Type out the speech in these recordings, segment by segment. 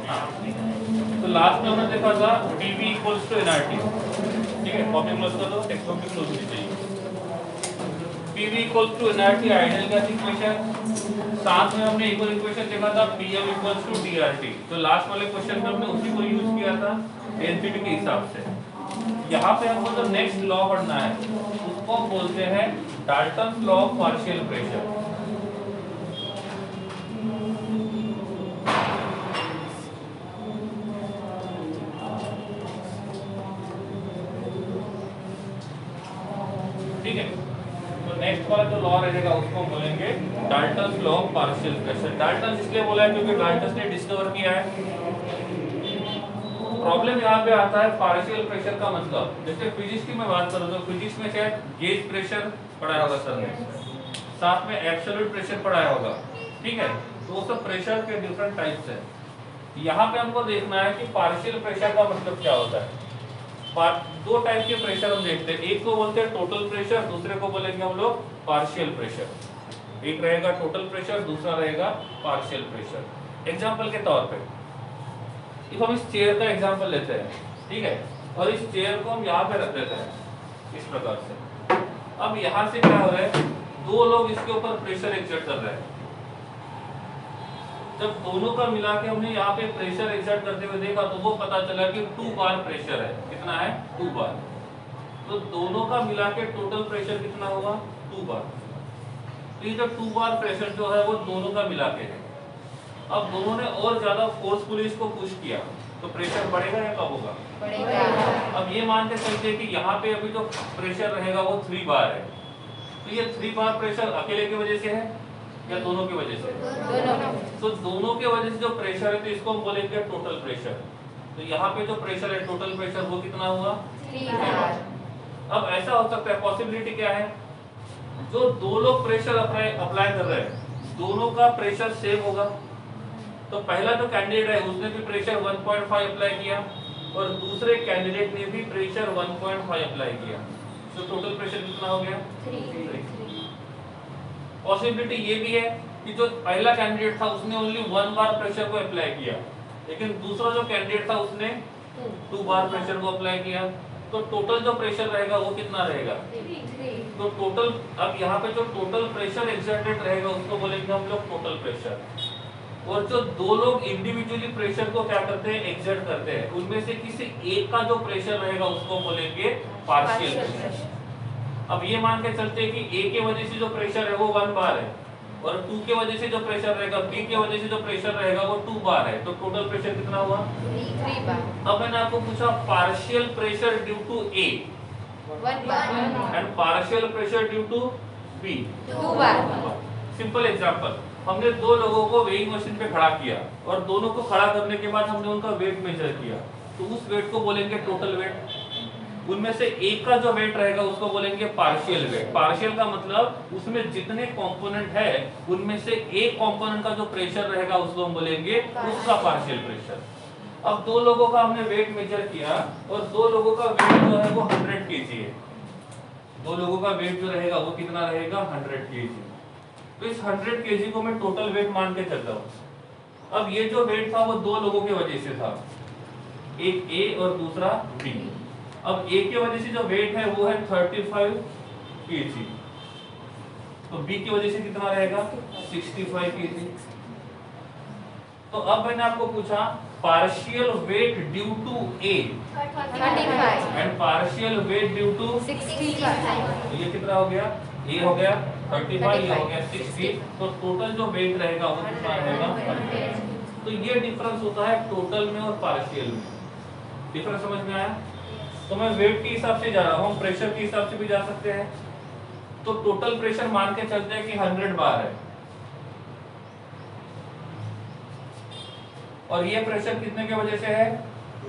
हाँ, तो लास्ट में हमने देखा था PV इक्वल्स टू nRT। ठीक है, कॉपी क्लोज कर दो, टेक्स्ट कॉपी क्लोज होनी चाहिए। PV equals to nRT ideal gas equation. साथ में हमने एक और इक्वेशन देखा था PM इक्वल्स टू DRT। तो लास्ट वाले क्वेश्चन में हमने उसी को यूज किया था डेंसिटी के हिसाब से। यहाँ पे हमको जो नेक्स्ट लॉ पढ़ना है उसको हम बोलते हैं Dalton law of partial pressure. ठीक है, तो नेक्स्ट वाला जो लॉ रहेगा उसको हम बोलेंगे Dalton law of partial pressure. Dalton इसलिए बोला है क्योंकि डाल्टन ने डिस्कवर किया है। प्रॉब्लम यहाँ पे आता है पार्शियल प्रेशर का मतलब, जैसे फिजिक्स की मैं बात करूँ तो फिजिक्स में शायद गेज प्रेशर पढ़ाया होगा सर ने, साथ में एब्सोल्यूट प्रेशर पढ़ाया होगा। ठीक है, तो वो सब प्रेशर के डिफरेंट टाइप्स है। यहाँ पे हमको देखना है कि पार्शियल प्रेशर का मतलब क्या होता है। दो टाइप के प्रेशर हम देखते हैं, एक को बोलते हैं टोटल प्रेशर, दूसरे को बोलेंगे हम लोग पार्शियल प्रेशर। एक रहेगा टोटल प्रेशर, दूसरा रहेगा पार्शियल प्रेशर। एग्जाम्पल के तौर पे इफ हम इस चेयर का एग्जांपल लेते हैं, ठीक है, और इस चेयर को हम यहाँ पे रख देते हैं इस प्रकार से। अब यहाँ से क्या हो रहा है, दो लोग इसके ऊपर प्रेशर एक्सर्ट कर रहे हैं। जब दोनों का मिला के हमने यहाँ पे प्रेशर एक्सर्ट करते हुए देखा तो वो पता चला कि 2 बार प्रेशर है। कितना है? 2 बार। तो दोनों का मिला के टोटल प्रेशर कितना होगा? 2 बार। तो ये जो 2 बार प्रेशर जो है वो दोनों का मिला के है। अब दोनों ने और ज्यादा फोर्सफुली इसको पुश किया तो प्रेशर बढ़ेगा या कम होगा? बढ़ेगा। अब ये मान के चलते हैं कि यहाँ पे अभी जो प्रेशर रहेगा वो 3 बार है, तो ये 3 बार प्रेशर अकेले की वजह से है या दोनों की वजह से? दोनों। तो दोनों के वजह से जो प्रेशर है तो इसको हम बोलेंगे टोटल प्रेशर। तो यहाँ पे जो प्रेशर है टोटल प्रेशर वो कितना हुआ? 3 बार। अब ऐसा हो सकता है, पॉसिबिलिटी क्या है, जो दो लोग प्रेशर अप्लाई कर रहे हैं दोनों का प्रेशर सेम होगा। तो पहला जो कैंडिडेट है उसने भी प्रेशर 1.5 अप्लाई किया और दूसरे कैंडिडेट ने भी प्रेशर 1.5 अप्लाई किया, तो टोटल प्रेशर कितना हो गया? 3। पॉसिबिलिटी ये भी है कि जो पहला कैंडिडेट था उसने ओनली 1 बार प्रेशर को अप्लाई किया, लेकिन दूसरा जो कैंडिडेट था उसने 2 बार प्रेशर को अप्लाई किया, तो टोटल जो प्रेशर रहेगा वो कितना रहेगा? 3। तो टोटल, अब यहाँ पे जो टोटल प्रेशर एक्सर्टेड रहेगा उसको बोलेंगे हम लोग टोटल प्रेशर। और जो दो लोग इंडिविजुअली प्रेशर को क्या करते हैं? एक्सर्ट करते हैं, उनमें से किसी एक का जो प्रेशर रहेगा उसको बोलेंगे पार्शियल प्रेशर। अब ये मान के चलते हैं कि ए के वजह से जो प्रेशर है वो 1 बार है और 2 के वजह से जो प्रेशर रहेगा, बी के वजह से जो प्रेशर रहेगा वो 2 बार है, तो टोटल प्रेशर कितना हुआ? 3 बार। अब मैंने आपको पूछा partial pressure due to A 1 bar and partial pressure due to B 2 bar. Simple example, हमने दो लोगों को वेइंग मशीन पे खड़ा किया और दोनों को खड़ा करने के बाद हमने उनका वेट मेजर किया, तो उस वेट को बोलेंगे टोटल वेट। उनमें से एक का जो वेट रहेगा उसको बोलेंगे पार्शियल वेट। पार्शियल का मतलब उसमें जितने कंपोनेंट है उनमें से एक कंपोनेंट का जो प्रेशर रहेगा उसको हम बोलेंगे उसका पार्शियल प्रेशर। अब दो लोगों का हमने वेट मेजर किया और दो लोगों का वेट जो है वो 100 kg है। दो लोगों का वेट जो रहेगा वो कितना रहेगा? 100 kg। तो इस 100 kg को मैं टोटल वेट मान के चलता हूँ। अब ये जो वेट था वो दो लोगों की वजह से था, एक ए और दूसरा बी। अब ए की वजह से जो वेट है वो है 35 kg, तो बी की वजह से कितना रहेगा? 65 kg। तो अब मैंने आपको पूछा partial weight due to A 35 and partial weight due to 65। ये कितना हो गया? ये हो गया 35, ये हो गया 60, तो टोटल जो वेट रहेगा वो कितना रहेगा? 100। तो ये डिफरेंस होता है टोटल में और पार्शियल में। डिफरेंस समझ में आया? तो मैं वेट के हिसाब से जा रहा हूँ, प्रेशर के हिसाब से भी जा सकते हैं। तो टोटल प्रेशर मान के चलते हैं कि 100 बार है और ये प्रेशर कितने के वजह से है?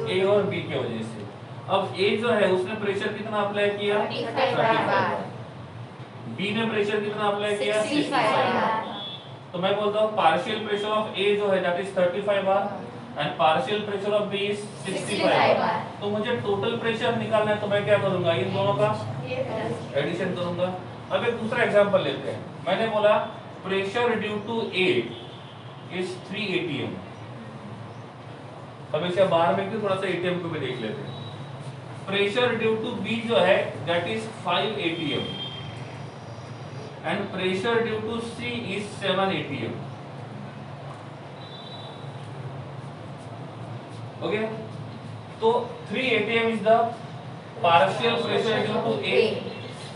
ए और बी के वजह से। अब ए जो है उसने प्रेशर कितना अप्लाई किया? 35 बार। बी ने प्रेशर कितना अप्लाई किया? 65 बार। तो मैं बोलता हूँ पार्शियल प्रेशर ऑफ ए जो है that is 35 bar and partial pressure of B is 65 bar. तो मुझे टोटल प्रेशर निकालना है, तो मैं क्या करूंगा? इन दोनों का एडिशन करूंगा। अब एक दूसरा एग्जांपल लेते हैं। मैंने बोला pressure due to A is 3 atm हमेशा बाहर में क्यों, थोड़ा सा एटीएम को भी देख लेते हैं। प्रेशर ड्यू टू बी जो है that is 5 atm and pressure due to C is 7 atm। Okay, तो 3 atm इज द partial pressure due to A,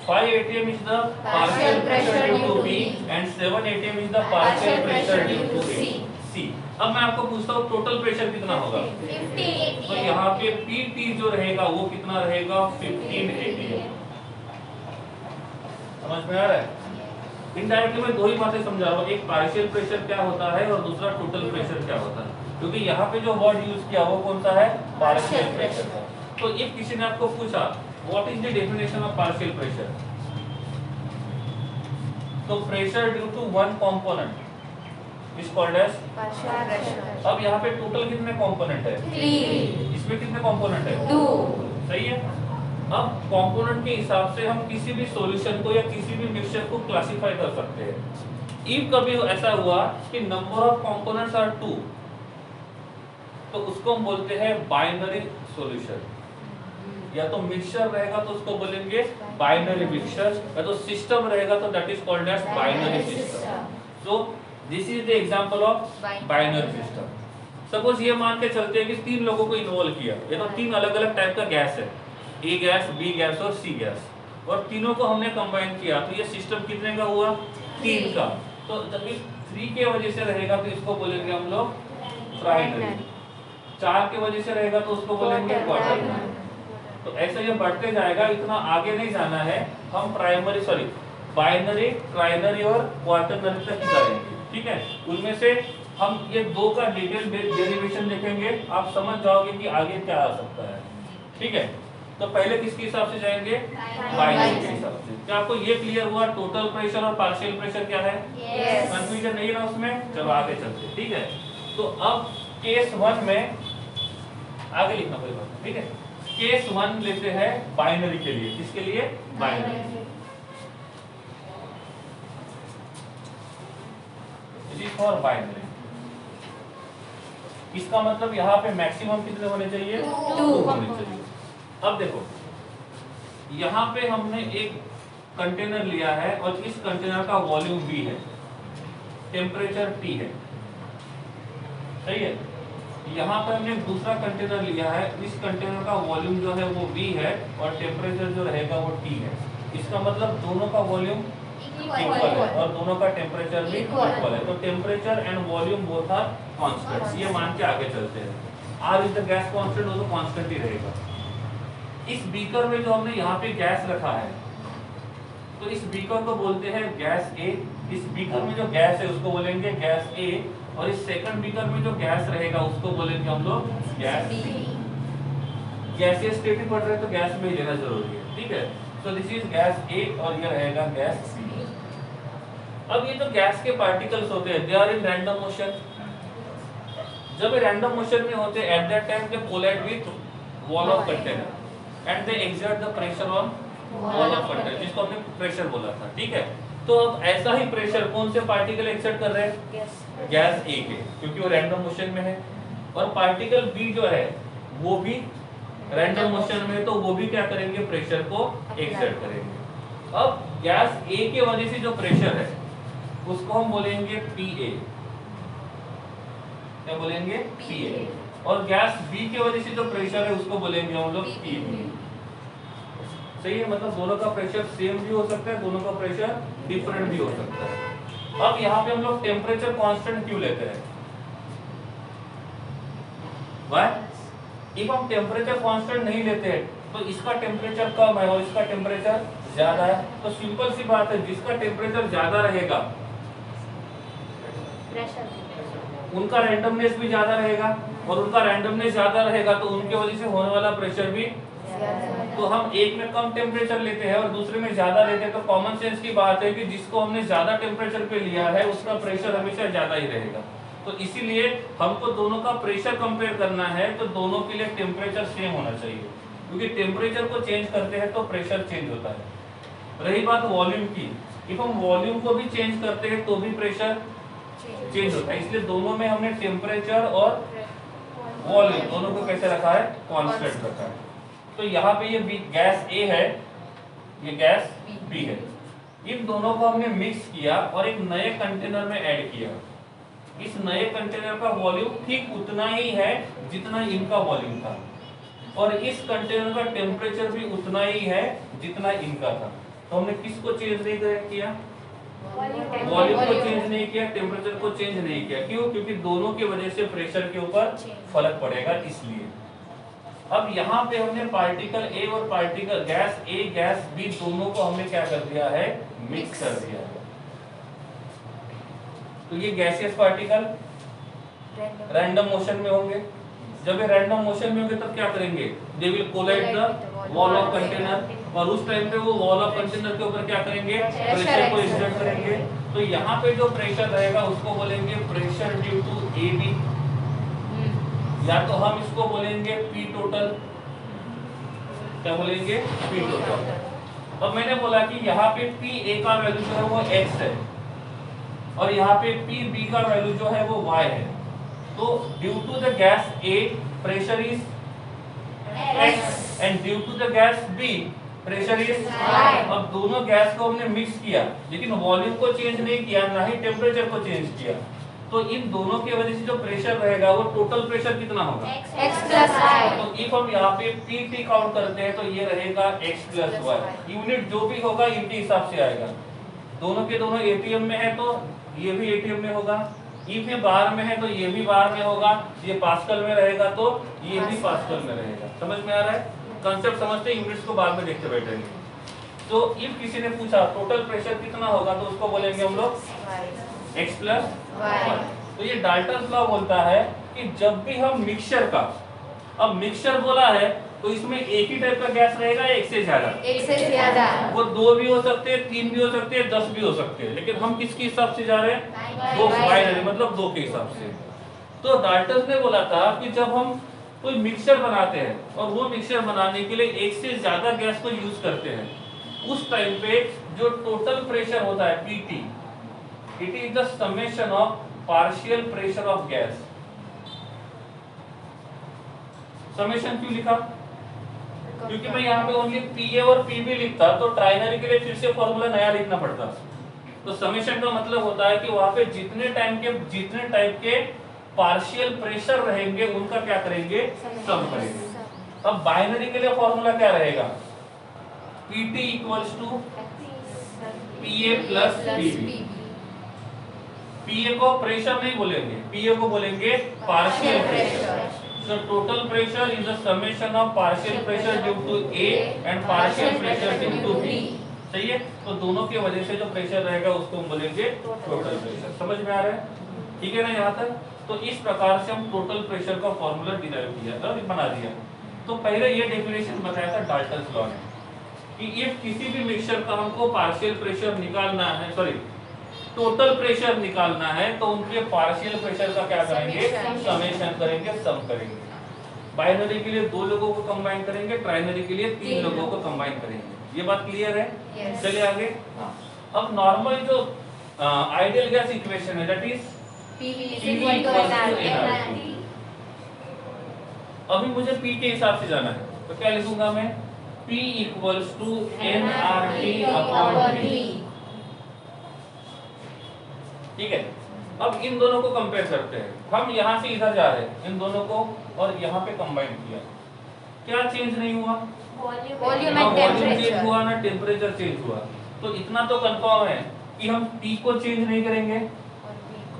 5 atm is the partial pressure due to B and 7 atm is the partial pressure due to C। अब मैं आपको पूछता हूँ total pressure कितना होगा, 50 तो यहाँ पे PT जो रहेगा वो कितना रहेगा, 15 atm। समझ में आ रहा है? इनडायरेक्टली मैं दो ही बातें समझा रहा हूँ, एक पार्शियल प्रेशर क्या होता है और दूसरा टोटल प्रेशर क्या होता है, क्योंकि यहाँ पे जो वर्ड यूज किया वो कौन सा है, पार्शियल प्रेशर का। तो इफ किसी ने आपको पूछा what is the definition of partial pressure, तो pressure due to one component is called as partial pressure। अब यहाँ पे टोटल कितने कंपोनेंट है, 3 इसमें कितने कंपोनेंट है, 2। सही है। अब कंपोनेंट के हिसाब से हम किसी भी सॉल्यूशन को या किसी भी मिक्सचर को क्लासिफाई कर सकते हैं। इफ कभी ऐसा हुआ कि नंबर ऑफ कंपोनेंट्स आर 2, तो उसको हम बोलते हैं बाइनरी सॉल्यूशन। या तो मिक्सचर रहेगा तो उसको बोलेंगे बाइनरी मिक्सचर, या तो सिस्टम रहेगा तो that is called as binary system. So this is the example of binary system. Suppose ये मान के चलते हैं कि 3 लोगों को इन्वॉल्व किया, ये तो 3 अलग अलग टाइप का गैस है, ए गैस, बी गैस और सी गैस, और तीनों को हमने कंबाइन किया, तो ये सिस्टम कितने का हुआ, 3 का। तो जब 3 के वजह से रहेगा तो इसको बोलेंगे हम लोग ट्राइनरी, 4 के वजह से रहेगा तो उसको बोलेंगे क्वार्टरनरी। तो ऐसे ये बढ़ते जाएगा, इतना आगे नहीं जाना है, हम बाइनरी, ट्राइनरी और क्वार्टरनरी तक ही जाएंगे, ठीक है। उनमें से हम ये 2 का डिटेल डेरिवेशन देखेंगे, आप समझ जाओगे कि आगे क्या आ सकता है, ठीक है। तो पहले किसके हिसाब से जाएंगे, बाइनरी के हिसाब से। क्या आपको ये क्लियर हुआ टोटल प्रेशर और पार्शियल प्रेशर क्या है, कंफ्यूजन नहीं है ना उसमें? चलो आगे चलते, ठीक है। तो अब केस 1 में आगे लिखना कोई बात, ठीक है। केस 1 लेते हैं बाइनरी के लिए, किसके लिए, binary. This is for binary. इसका मतलब यहाँ पे मैक्सिमम कितने होने चाहिए, 2 होने चाहिए। अब देखो यहाँ पे हमने एक कंटेनर लिया है और इस कंटेनर का वॉल्यूम V है, टेम्परेचर T है, सही है। यहाँ पर हमने दूसरा कंटेनर लिया है, इस कंटेनर का वॉल्यूम जो है वो V है और टेम्परेचर जो रहेगा वो T है। इसका मतलब दोनों का वॉल्यूम इक्वल है और दोनों का टेम्परेचर भी इक्वल है। तो temperature and volume both are constants, ये मान के आगे चलते हैं। R इज द गैस कांस्टेंट, वो तो कांस्टेंट ही रहेगा। इस बीकर में जो हमने यहाँ पे गैस रखा है, तो इस बीकर को बोलते हैं गैस A। इस बीकर में जो गैस है उसको बोलेंगे गैस A, और इस सेकंड बीकर में जो गैस रहेगा उसको बोलेंगे हम लोग गैस B। गैसीय स्टेट ही पढ़ रहे हैं तो गैस में ही लेना जरूरी है, ठीक है। सो दिस इज गैस A और ये रहेगा गैस B। अब ये जो गैस के पार्टिकल्स होते हैं, they are in random motion. जब ये रैंडम मोशन में होते हैं, at that time they collide with wall of container and they exert the pressure on wall of container, जिसको हमने प्रेशर बोला था, ठीक है। तो अब ऐसा ही प्रेशर कौन से पार्टिकल एक्सर्ट कर रहे हैं, गैस A के, क्योंकि वो रैंडम मोशन में है। और पार्टिकल B जो है वो भी रैंडम मोशन में, तो वो भी क्या करेंगे, प्रेशर को एक्सर्ट करेंगे। अब गैस A के वजह से जो प्रेशर है उसको हम बोलेंगे PA, क्या बोलेंगे, PA। और गैस B की वजह से जो प्रेशर है उसको बोलेंगे हम लोग PB। सही है, मतलब दोनों का प्रेशर सेम भी हो सकता है, दोनों का प्रेशर डिफरेंट भी हो सकता है। अब यहाँ पे हम लोग टेम्परेचर कांस्टेंट क्यों लेते हैं, इफ हम टेम्परेचर कांस्टेंट नहीं लेते हैं तो इसका टेम्परेचर कम है और इसका टेम्परेचर ज्यादा है, तो सिंपल सी बात है, जिसका टेम्परेचर ज्यादा रहेगा उनका रैंडमनेस भी ज्यादा रहेगा, और उनका रैंडमनेस ज्यादा रहेगा तो उनके वजह से होने वाला प्रेशर भी। तो हम एक में कम टेम्परेचर लेते हैं और दूसरे में ज्यादा लेते हैं, तो कॉमन सेंस की बात है कि जिसको हमने ज्यादा टेम्परेचर पे लिया है उसका प्रेशर हमेशा ज्यादा ही रहेगा। तो इसीलिए हमको दोनों का प्रेशर कंपेयर करना है, तो दोनों के लिए टेम्परेचर सेम होना चाहिए, क्योंकि टेम्परेचर को चेंज करते हैं तो प्रेशर चेंज होता है। रही बात वॉल्यूम की, इफ हम वॉल्यूम को भी चेंज करते हैं तो भी प्रेशर चेंज होता है, इसलिए दोनों में हमने टेम्परेचर और वॉल्यूम, दोनों को कैसे रखा है? कांस्टेंट रखा है। तो यहाँ पे ये गैस ए है, ये गैस बी है। इन दोनों को हमने मिक्स किया और एक नए कंटेनर में ऐड किया। इस नए कंटेनर का वॉल्यूम ठीक उतना ही है जितना इनका वॉल्यूम था, और इस कंटेनर का टेम्परेचर भी उतना ही है जितना इनका था। तो हमने किसको चेंज नहीं किया? वॉल्यूम को चेंज नहीं किया, टेम्परेचर को चेंज नहीं किया। क्यों? क्योंकि दोनों की वजह से प्रेशर के ऊपर फर्क पड़ेगा, इसलिए। अब यहाँ पे हमने पार्टिकल ए और पार्टिकल गैस ए गैस बी दोनों को हमने क्या कर दिया है? मिक्स कर दिया है। तो ये गैसियस पार्टिकल रैंडम मोशन में होंगे। जब ये रैंडम मोशन में होंगे तब क्या करेंगे? They will collide the wall of container, और उस टाइम पे वो वॉल ऑफ कंटेनर के ऊपर क्या करेंगे? प्रेशर को एक्सर्ट करेंगे। तो यहाँ पे जो प्रेशर रहेगा उसको बोलेंगे pressure due to A B, या तो हम इसको बोलेंगे पी टोटल। क्या बोलेंगे? P total. अब मैंने बोला कि यहाँ पे पी ए का वैल्यू जो है वो एक्स है, और यहाँ पे पी बी का वैल्यू जो है वो वाई है। तो due to the gas A pressure is X and due to the gas B pressure is Y. अब दोनों गैस को हमने मिक्स किया, लेकिन वॉल्यूम को चेंज नहीं किया, ना ही टेम्परेचर को चेंज किया। तो इन दोनों की वजह से जो प्रेशर रहेगा वो टोटल प्रेशर कितना होगा? x plus y। तो इफ हम यहाँ पे पी काउंट करते हैं तो ये रहेगा x प्लस वाई। यूनिट जो भी होगा इनके हिसाब से आएगा। दोनों के दोनों एटीएम में है तो ये भी एटीएम में होगा, इफ ये बार में है तो ये भी बार में होगा, ये पास्कल में रहेगा तो ये भी पास्कल में रहेगा। समझ में आ रहा है? कंसेप्ट समझते, यूनिट्स को बाद में देखते बैठेंगे। तो इफ किसी ने पूछा टोटल प्रेशर कितना होगा तो उसको बोलेंगे हम लोग x प्लस वाई। तो ये डाल्टन्स लॉ बोलता है कि जब भी हम मिक्सचर का, अब मिक्सचर बोला है तो इसमें एक ही टाइप का गैस रहेगा, एक से ज्यादा? एक से ज्यादा। वो 2 भी हो सकते हैं, 3 भी हो सकते हैं, 10 भी हो सकते हैं, लेकिन हम किसके हिसाब से जा रहे हैं? दो बाइनरी, मतलब 2 के हिसाब से। तो डाल्टन्स ने बोला था कि जब हम कोई मिक्सचर बनाते हैं और वो मिक्सचर बनाने के लिए एक से ज्यादा गैस को यूज करते हैं, उस टाइम पे जो टोटल प्रेशर होता है PT, it is the summation of partial pressure of gas. Summation क्यों लिखा? क्योंकि मैं यहाँ पे ओनली पीए और पीबी लिखता तो ट्राइनरी के लिए फिर से फॉर्मूला नया लिखना पड़ता। तो समेशन का मतलब होता है कि वहां पे जितने टाइप के पार्शियल प्रेशर रहेंगे उनका क्या करेंगे? सम करेंगे। अब बाइनरी के लिए फॉर्मूला क्या रहेगा? PT equals to PA plus PB. PA को प्रेशर नहीं बोलेंगे, पीए को बोलेंगे partial pressure. So total pressure is the summation of partial pressure due to A and partial pressure due to B। सही है? तो दोनों की वजह से जो प्रेशर रहेगा उसको हम बोलेंगे टोटल प्रेशर। समझ में आ रहा है? ठीक है ना यहाँ तक? तो इस प्रकार से हम टोटल प्रेशर का फॉर्मूला डिराइव किया था और बना दिया। तो पहले ये डेफिनेशन बताया था डाल्टन्स लॉ ने कि इफ किसी भी मिक्सचर का हमको पार्शियल प्रेशर निकालना है, सॉरी टोटल प्रेशर निकालना है, तो उनके पार्शियल प्रेशर का क्या करेंगे? समेशन करेंगे, सम करेंगे। बाइनरी के लिए 2 लोगों को कंबाइन करेंगे, ट्राइनरी के लिए 3 लोगों को कंबाइन करेंगे। ये बात क्लियर है? चलिए आगे। अब नॉर्मल जो आइडियल गैस इक्वेशन है that is PV equals to nRT। अभी मुझे P के हिसाब से जाना है तो क्या लिखूंगा मैं? P equals to nRT upon V। ठीक है? अब इन दोनों को कंपेयर करते हैं। हम यहाँ से इधर जा रहे हैं, इन दोनों को और यहाँ पे कंबाइन किया, क्या चेंज नहीं हुआ? वॉल्यूम एंड चेंज टेम्परेचर हुआ ना टेम्परेचर चेंज हुआ। तो इतना तो कंफर्म है कि हम T को चेंज नहीं करेंगे,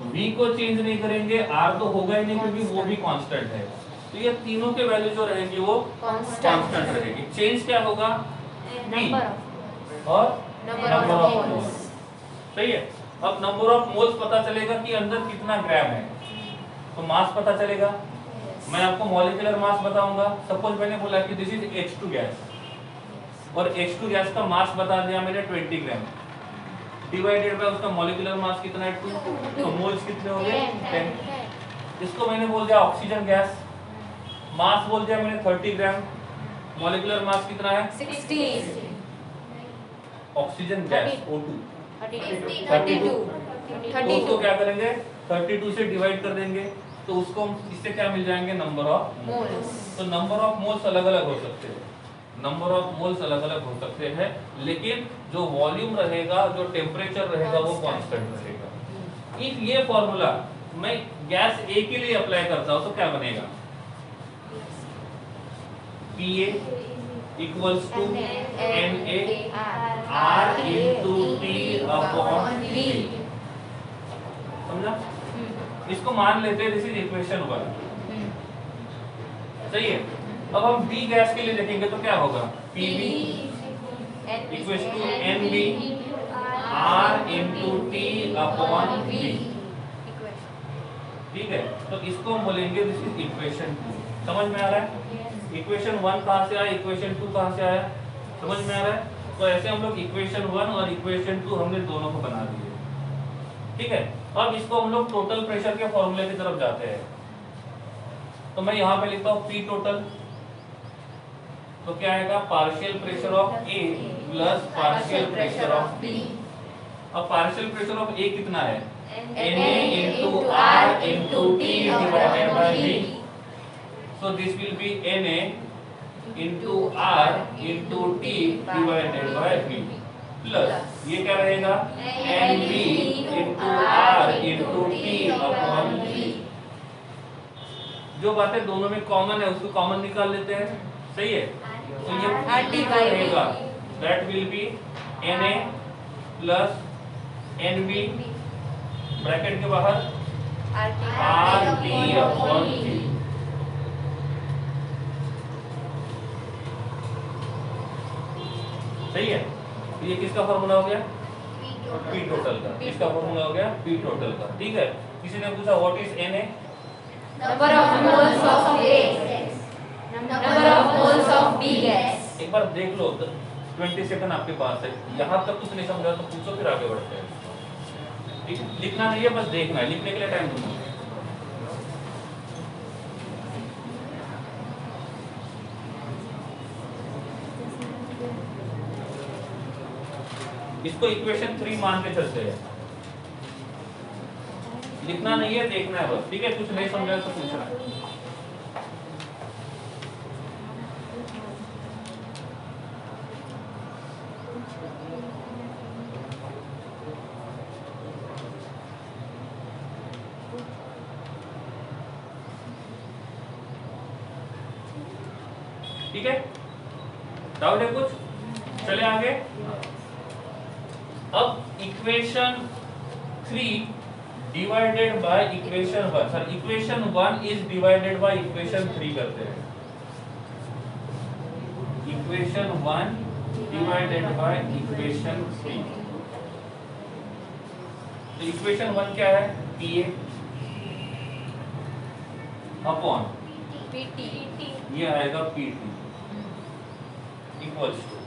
V को चेंज नहीं करेंगे, R तो होगा ही नहीं क्योंकि वो भी कांस्टेंट है। तो ये तीनों के वैल्यू जो रहेंगी वो कांस्टेंट रहेगी। चेंज क्या होगा? और नंबर ऑफ मोल्स। सही है? अब नंबर ऑफ मोल्स पता चलेगा कि अंदर कितना ग्राम है, तो मास पता चलेगा। मैं आपको मॉलिक्यूलर मास बताऊंगा। सपोज मैंने बोला कि दिस इज H2 गैस और H2 गैस का मास बता दिया मैंने 20 ग्राम, डिवाइडेड बाय उसका मॉलिक्यूलर मास कितना है 2, तो मोल्स कितने हो गए 10। इसको मैंने बोल दिया ऑक्सीजन गैस, मास बोल दिया मैंने 30 ग्राम, मॉलिक्यूलर मास कितना है 16। Oxygen gas O2 32। तो उसको क्या करेंगे 32 से डिवाइड कर देंगे तो उसको इससे क्या मिल जाएंगे, नंबर ऑफ Moles. तो नंबर ऑफ मोल्स अलग अलग हो सकते हैं, नंबर ऑफ मोल्स अलग अलग हो सकते हैं, लेकिन जो वॉल्यूम रहेगा, जो टेम्परेचर रहेगा वो कांस्टेंट रहेगा। इफ ये फॉर्मूला मैं गैस ए के लिए अप्लाई करता हूं तो क्या बनेगा, PA equals to NA R into T upon V। समझा? इसको मान लेते हैं दिस इज इक्वेशन 1, सही है। अब हम बी गैस के लिए देखेंगे तो क्या होगा, PB equals to NB R into T upon V। ठीक है, तो इसको हम बोलेंगे दिस इज इक्वेशन 2। समझ में आ रहा है? इक्वेशन 1 कहां से आया, इक्वेशन 2 कहां से आया, समझ में आ रहा है? तो ऐसे हम लोग इक्वेशन 1 और इक्वेशन 2 हमने दोनों को बना दिए। ठीक है, अब इसको हम लोग टोटल प्रेशर के फॉर्मूले की तरफ जाते हैं। तो मैं यहाँ पे लिखता हूँ P टोटल, तो क्या आएगा, partial pressure of A plus partial pressure of B। अब पार्शियल प्रेशर ऑफ A कितना है, NA into R into T divided by V। So this will be NA into R into T divided by V plus ये क्या रहेगा, NB into R into T upon V। जो बातें दोनों में common है उसको कॉमन निकाल लेते हैं, सही है। तो ये RT रहेगा, that will be NA plus NB bracket के बाहर RT upon T। सही है, तो ये किसका फॉर्मूला हो गया, P टोटल का। इसका फॉर्मूला हो गया P टोटल का। ठीक है, किसी ने पूछा what is NA, Number of moles of A. Number of moles of B gas. एक बार देख लो, 20 सेकंड आपके पास है, यहाँ तक कुछ नहीं समझा तो पूछो फिर आगे बढ़ते हैं। ठीक, लिखना नहीं है, बस देखना है, लिखने के लिए टाइम दूंगा। इसको इक्वेशन 3 मान के चलते हैं, लिखना नहीं है, देखना है बस। ठीक है, कुछ नहीं समझा तो पूछना है। ठीक है, डाउट है कुछ, चले आगे। अब equation 3 divided by equation 1, sir equation 1 is divided by equation 3 करते हैं। Equation 1 divided by equation 3। तो इक्वेशन 1 क्या है, PA अपॉन PT. ये आएगा PT इक्वल्स टू,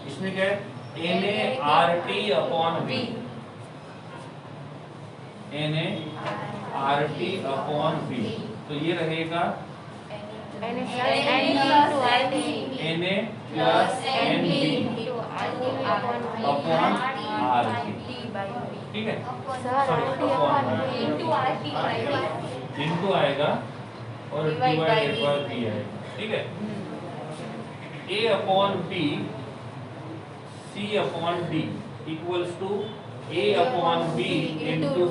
इसमें क्या है, NA/RT upon V। NA/RT upon V, तो ये रहेगा NA plus NB upon RT। ठीक है, इनटू आएगा और डिवाइडेड बाय B आएगा। ठीक है, A upon B C upon D equals to A upon B into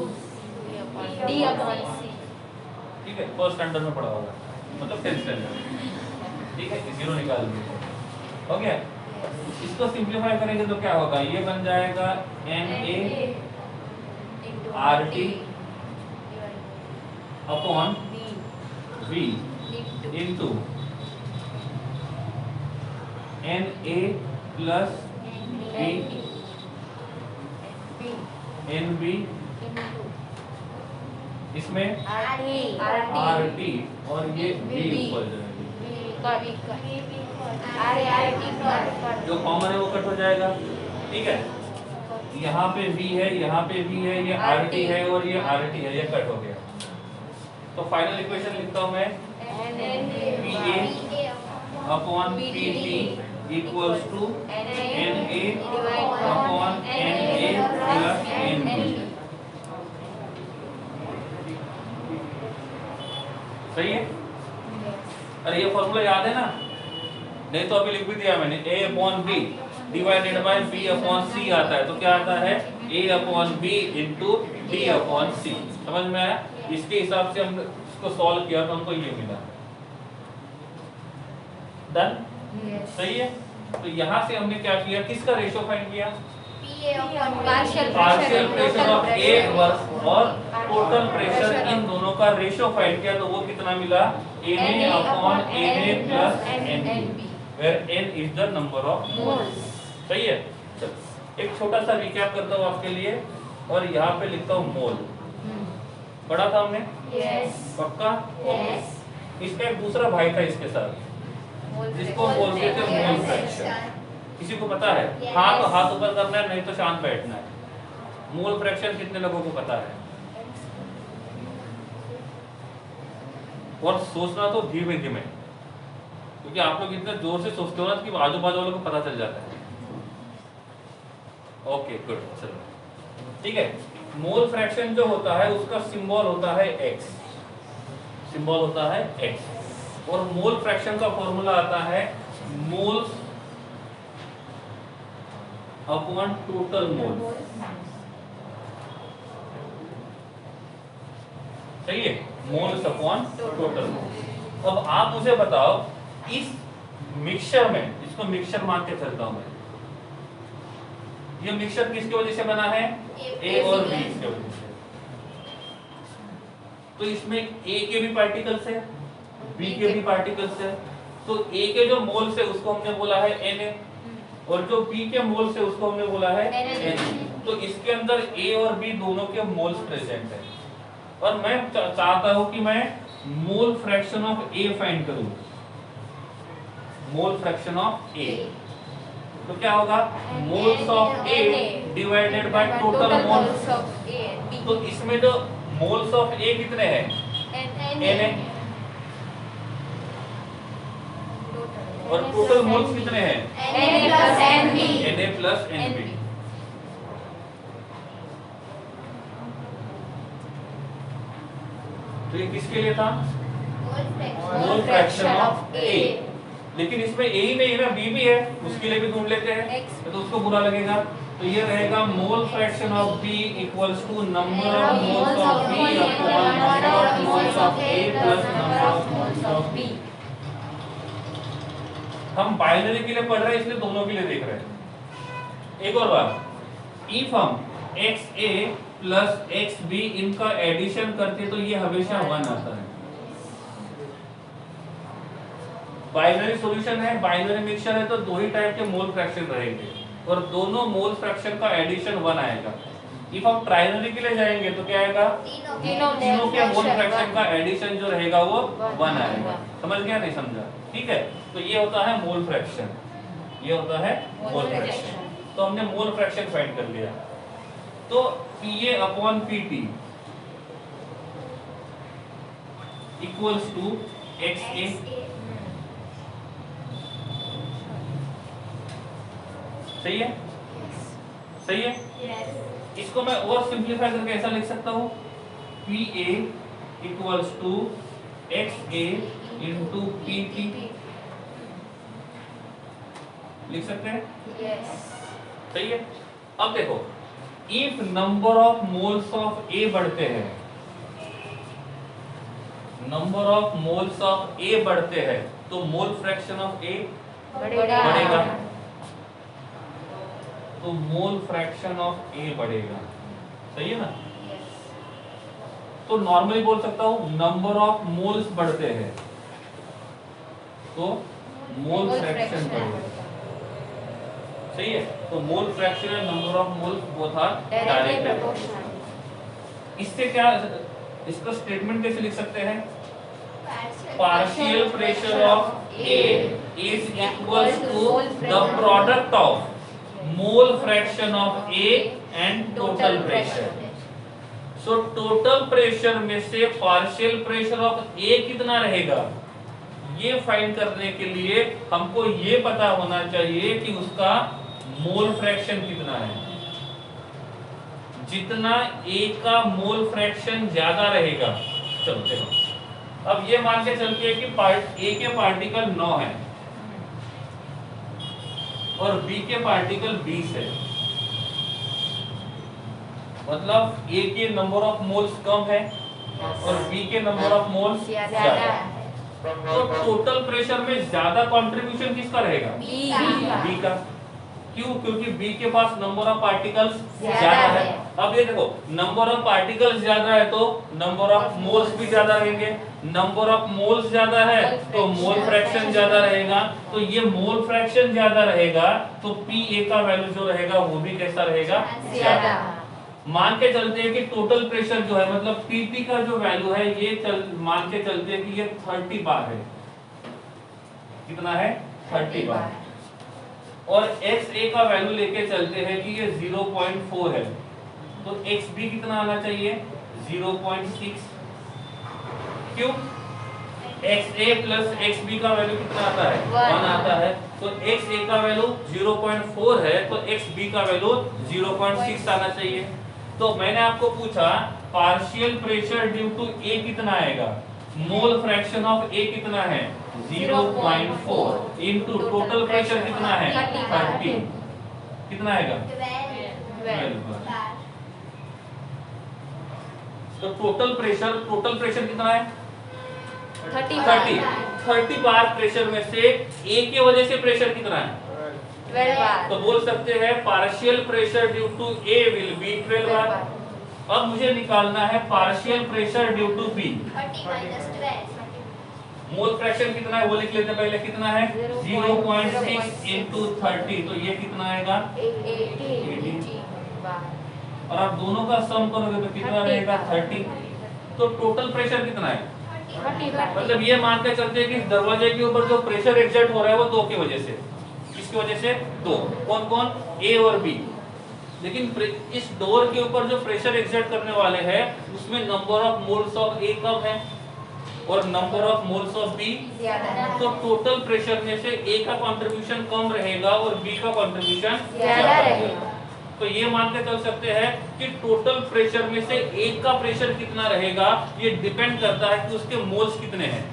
D upon C. ठीक है, फर्स्ट स्टैंडर्ड में पढ़ा होगा, मतलब 10th स्टैंडर्ड। ठीक है, जीरो निकाल दिए, हो गया। इसको सिंपलीफाई करेंगे तो क्या होगा, ये बन जाएगा NA/RT upon V into NA plus B NB, इसमें RT और ये B ऊपर जाएगी, जो कॉमन है वो कट हो जाएगा। ठीक है, यहाँ पे V है, यहाँ पे V है, ये RT है और ये RT है, ये कट हो गया। तो फाइनल इक्वेशन लिखता हूँ मैं, PA upon PT equals to NA upon NA plus NB। सही है? अरे ये फॉर्मूला याद है ना? नहीं तो अभी लिख भी दिया मैंने, A upon B divided by B upon C आता है, तो क्या आता है A upon B into D upon C। समझ में आया? इसके हिसाब से हम इसको सॉल्व किया तो हमको ये मिला। डन? सही है? तो यहाँ से हमने क्या किया, किसका रेशो फाइंड किया? पार्शियल प्रेशर ऑफ A और टोटल प्रेशर, इन दोनों का रेशो फाइंड किया, तो वो कितना मिला? Na upon Na plus Nb, where N is the number of moles। सही है? चलो एक छोटा सा रिकैप करता हूँ आपके लिए, और यहाँ पे लिखता हूँ मोल। पढ़ा था हमने? पक्का? इसका एक दूसरा भाई था इसके साथ, जिसको बोलते थे मोल फ्रैक्शन। किसी को पता है? हाँ तो हाथ ऊपर करना है, नहीं तो शांत बैठना है। मोल फ्रैक्शन कितने लोगों को पता है? और सोचना तो धीमे धीमे, क्योंकि आप लोग इतने जोर से सोचते हो ना कि आजू बाजू वालों को पता चल जाता है। ओके गुड, चलो ठीक है। मोल फ्रैक्शन जो होता है उसका सिंबल होता है x, सिंबल होता है x, और मोल फ्रैक्शन का फॉर्मूला आता है मोल्स अपॉन टोटल मोल। सही है? Moles upon total mole. अब आप मुझे बताओ, इस मिक्सचर में, इसको मिक्सचर मान के चलता हूं मैं, ये मिक्सचर किसकी वजह से बना है? A और B की वजह से। तो इसमें A के भी पार्टिकल्स है, B के भी पार्टिकल्स है, तो A के जो मोल्स है उसको हमने बोला है Na, और जो B के मोल्स है उसको हमने बोला है Na। तो इसके अंदर A और B दोनों के मोल्स प्रेजेंट है, और मैं चाहता हूं कि मैं मोल फ्रैक्शन ऑफ A फाइंड करूं, मोल फ्रैक्शन ऑफ A। तो क्या होगा? Moles of A divided by total moles of B। तो इसमें जो मोल्स ऑफ A कितने हैं? Na, और टोटल मोल्स कितने हैं? Na plus Nb। तो ये किसके लिए था? मोल फ्रैक्शन ऑफ A। लेकिन इसमें A ही नहीं है ना, B भी है, उसके लिए भी ढूंढ लेते हैं, तो उसको बुरा लगेगा। तो ये रहेगा mole fraction of B equals to number of moles of B upon number of moles of A plus number of moles of B। हम बाइनरी के लिए पढ़ रहे हैं, इसलिए दोनों के लिए देख रहे हैं। एक और बात, इफ हम XA प्लस XB इनका एडिशन करते तो ये हमेशा 1 आता है। बाइनरी सॉल्यूशन है, बाइनरी मिक्सचर है, तो दो ही टाइप के मोल फ्रैक्शन रहेंगे, और दोनों मोल फ्रैक्शन का एडिशन 1 आएगा। इफ हम ट्राइनरी के लिए जाएंगे तो क्या आएगा? तीनों के मोल फ्रैक्शन का एडिशन जो रहेगा वो 1 आएगा। समझ गया? नहीं समझा? ठीक है। तो ये होता है मोल फ्रैक्शन, ये होता है मोल फ्रैक्शन। तो हमने मोल फ्रैक्शन फाइंड कर लिया। तो Pa upon Pt equals to XA। सही है? सही है? इसको मैं और सिंप्लीफाई करके ऐसा लिख सकता हूँ, Pa equals to XA into Pt। लिख सकते हैं? सही है? अब देखो, if number of moles of A बढ़ते हैं, number of moles of A बढ़ते हैं, तो मोल फ्रैक्शन ऑफ A बढ़ेगा। तो मोल फ्रैक्शन ऑफ A बढ़ेगा। सही है ना? तो नॉर्मली बोल सकता हूं, नंबर ऑफ मोल्स बढ़ते हैं तो मोल फ्रैक्शन बढ़ेगा। सही है? तो mole fraction and number of moles both are directly proportional. इससे क्या, इसका स्टेटमेंट कैसे लिख सकते हैं? Partial pressure of A is equals to the product of mole fraction of A and total pressure. So total pressure में से partial pressure of A कितना रहेगा, ये फाइंड करने के लिए हमको ये पता होना चाहिए कि उसका मोल फ्रैक्शन कितना है। जितना A का मोल फ्रैक्शन ज्यादा रहेगा, चलो देखो, अब ये मान के चलते हैं कि ए के पार्टिकल 9 है और बी के पार्टिकल 20 है, मतलब ए के नंबर ऑफ मोल्स कम है और बी के नंबर ऑफ मोल्स ज्यादा है। तो टोटल प्रेशर में ज्यादा कंट्रीब्यूशन किसका रहेगा? बी का। क्यों? क्योंकि बी के पास नंबर ऑफ पार्टिकल्स ज्यादा है। अब ये देखो, नंबर ऑफ पार्टिकल्स ज्यादा है तो नंबर ऑफ मोल्स भी ज्यादा रहेंगे, नंबर ऑफ मोल्स ज्यादा है तो मोल फ्रैक्शन ज्यादा रहेगा। तो ये मोल फ्रैक्शन ज्यादा रहेगा तो पी ए का वैल्यू जो रहेगा वो भी कैसा रहेगा? ज्यादा। मान के चलते हैं कि टोटल प्रेशर जो है, मतलब पीपी का जो वैल्यू है ये मान के चलते हैं कि ये 30 बार है। कितना है? 30 बार। और XA का वैल्यू लेके चलते हैं कि ये 0.4 है, तो XB कितना आना चाहिए? 0.6। क्यों? XA प्लस XB का वैल्यू कितना आता है? 1 आता है। तो XA का वैल्यू 0.4 है तो XB का वैल्यू 0.6 आना चाहिए। तो मैंने आपको पूछा पार्शियल प्रेशर ड्यू टू ए कितना आएगा? मोल फ्रैक्शन ऑफ ए कितना है? 0.4 इनटू टोटल प्रेशर कितना है? 30। कितना आएगा? 12। तो टोटल प्रेशर कितना है? 30 बार प्रेशर में से ए के वजह से प्रेशर कितना है? 12 बार। तो बोल सकते हैं partial pressure due to A will be 12 bar. अब मुझे निकालना है partial pressure due to B. 30 minus 12। Mole fraction कितना है वो लिख लेते हैं पहले। कितना है? 0.6 इनटू 30, तो ये कितना आएगा? 80 बार। और आप दोनों का सम करोगे तो कितना रहेगा? 30। तो टोटल प्रेशर कितना है? 30 बार। मतलब ये मान के चलते हैं कि दरवाजे के ऊपर जो प्रेशर एग्जर्ट हो रहा है वो दो की वजह से। किसकी वजह से? दो। कौन कौन? ए और बी। लेकिन इस डोर के ऊपर जो प्रेशर एग्जर्ट करने वाले हैं उसमें number of moles of A कम है और number of moles of B ज्यादा है। तो टोटल प्रेशर में से ए का कंट्रीब्यूशन कम रहेगा और बी का कंट्रीब्यूशन ज्यादा रहेगा। तो ये मान के चल सकते हैं कि टोटल प्रेशर में से ए का प्रेशर कितना रहेगा ये डिपेंड करता है कि उसके मोल्स कितने हैं।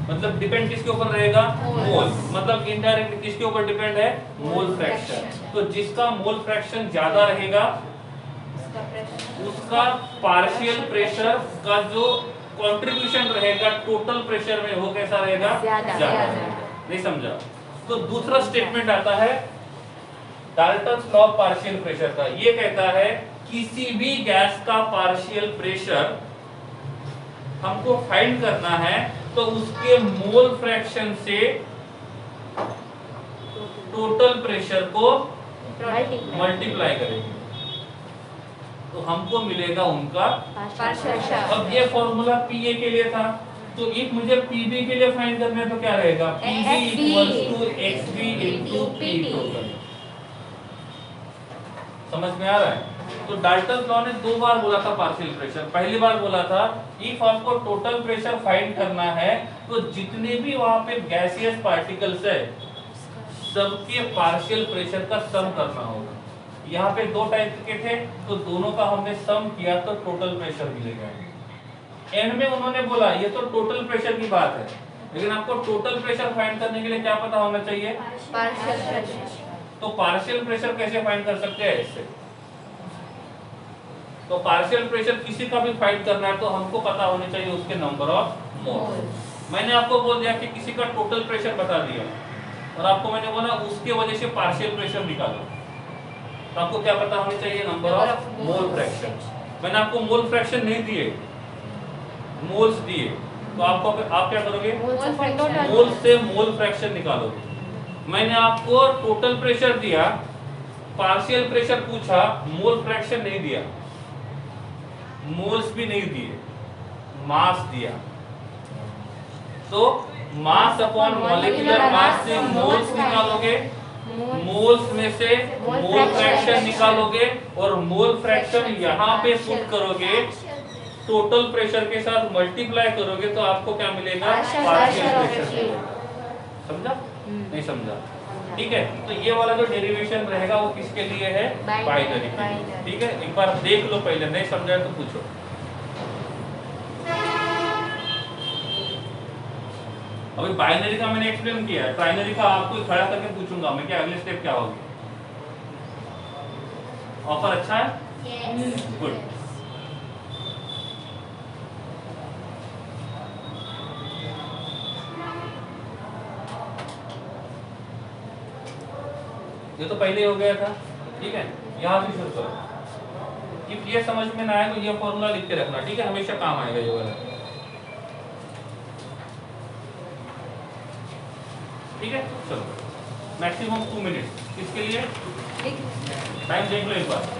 मतलब डिपेंड किसके ऊपर रहेगा? मोल। मतलब इनडायरेक्ट किसके ऊपर डिपेंड है? Mole fraction. तो जिसका मोल फ्रैक्शन ज्यादा रहेगा उसका पार्शियल प्रेशर का जो कंट्रीब्यूशन रहेगा टोटल प्रेशर में वो कैसा रहेगा? ज्यादा। नहीं समझा? तो दूसरा स्टेटमेंट आता है Dalton's law of partial pressure का। ये कहता है किसी भी गैस का पार्शियल प्रेशर हमको फाइंड करना है तो उसके मोल फ्रैक्शन से टोटल प्रेशर को मल्टीप्लाई करेंगे तो हमको मिलेगा उनका पार्शियल। अब ये फॉर्मूला पीए के लिए था तो इफ मुझे पीबी के लिए फाइंड करना है तो क्या रहेगा? PB equals to XB into P total. समझ में आ रहा है? तो डाल्टन लॉ ने दो बार बोला था पार्शियल प्रेशर। पहली बार बोला था इफ आपको टोटल प्रेशर फाइंड करना है तो जितने भी वहां पे गैसियस पार्टिकल्स है सबके पार्शियल प्रेशर का सम करना होगा। यहाँ पे दो टाइप के थे तो दोनों का हमने सम किया तो टोटल प्रेशर मिलेगा। एंड में उन्होंने बोला ये तो टोटल प्रेशर की बात है लेकिन आपको टोटल प्रेशर फाइंड करने के लिए क्या पता होना चाहिए? Partial pressure. तो पार्शियल प्रेशर कैसे फाइंड कर सकते हैं? इससे तो पार्शियल प्रेशर किसी का भी फाइंड करना है तो हमको पता होने चाहिए उसके नंबर ऑफ मोल। मैंने आपको बोल दिया कि किसी का टोटल प्रेशर बता दिया और आपको मैंने बोला उसके वजह से पार्शियल प्रेशर निकालो तो आपको क्या पता होनी चाहिए? Number of mole fraction. मैंने आपको मोल फ्रैक्शन नहीं दिए, मोल्स दिए तो आपको आप क्या करोगे? मोल से मोल फ्रैक्शन निकालोगे। मैंने आपको टोटल प्रेशर दिया, पार्शियल प्रेशर पूछा, मोल फ्रैक्शन नहीं दिया, मोल्स भी नहीं दिए, मास दिया। तो मास अपॉन मॉलिक्यूलर मास से मोल्स निकालोगे, मोल्स में से मोल फ्रैक्शन निकालोगे और मोल फ्रैक्शन यहाँ पे पुट करोगे, टोटल प्रेशर के साथ मल्टीप्लाई करोगे तो आपको क्या मिलेगा? Partial pressure. समझा? नहीं समझा? ठीक है। तो ये वाला जो डेरिवेशन रहेगा वो किसके लिए है? बाइनरी। ठीक है, एक बार देख लो पहले, नहीं समझा तो पूछो। अभी बाइनरी का मैंने एक्सप्लेन किया है, ट्राइनरी का आपको खड़ा करके पूछूंगा मैं कि अगले स्टेप क्या होगी। ऑफर अच्छा है? Yes. गुड। ये तो पहले हो गया था, ठीक है। यहाँ से शुरू करो। इफ ये समझ में ना आए तो ये फॉर्मूला लिख के रखना, ठीक है, हमेशा काम आएगा ये वाला, ठीक है। चलो मैक्सिमम 2 मिनट इसके लिए टाइम देख लो एक बार।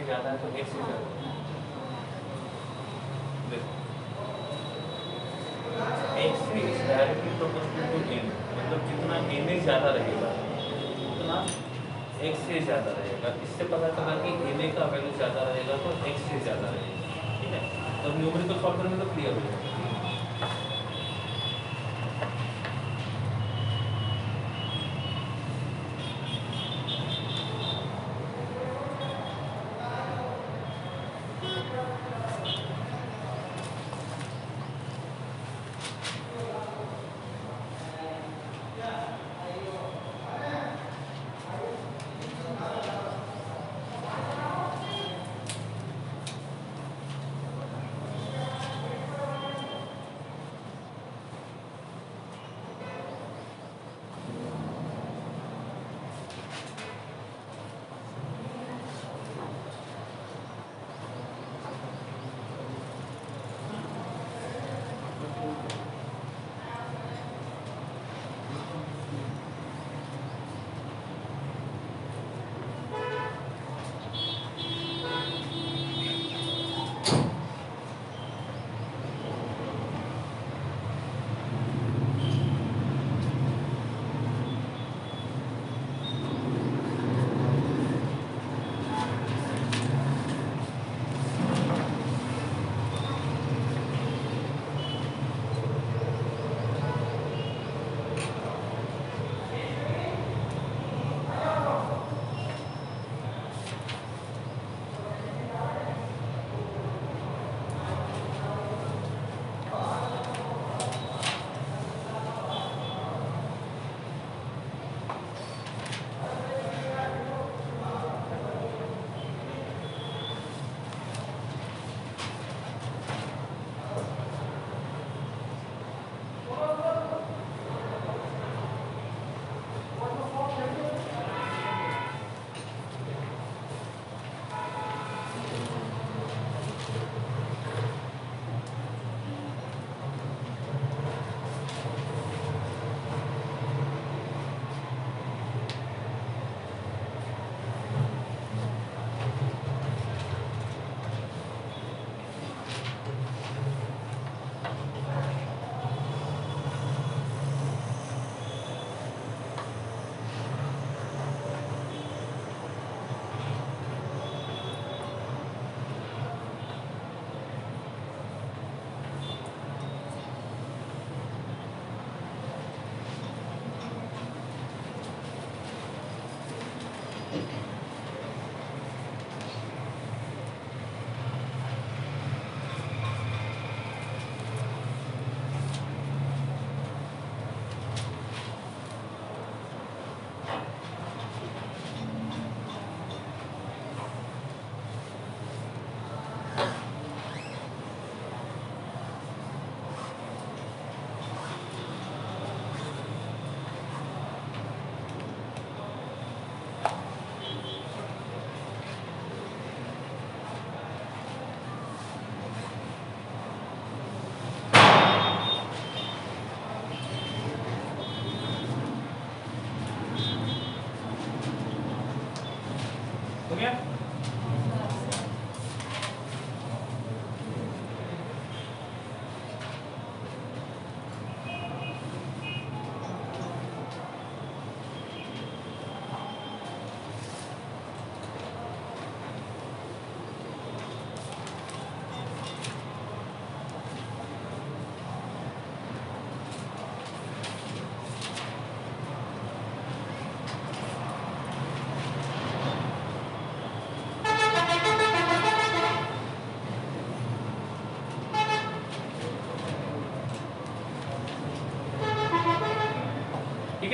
ज्यादा है तो एक से ज्यादा एक से इस डायरेक्टली प्रोपोर्शनल टू एन, मतलब जितना एन ज्यादा रहेगा उतना एक्स से ज्यादा रहेगा। इससे पता चला कि एन का वैल्यू ज्यादा रहेगा तो एक्स से ज्यादा रहेगा, ठीक है। तो न्यूमेरिकल सॉल्व करेंगे तो क्लियर हो जाएगा।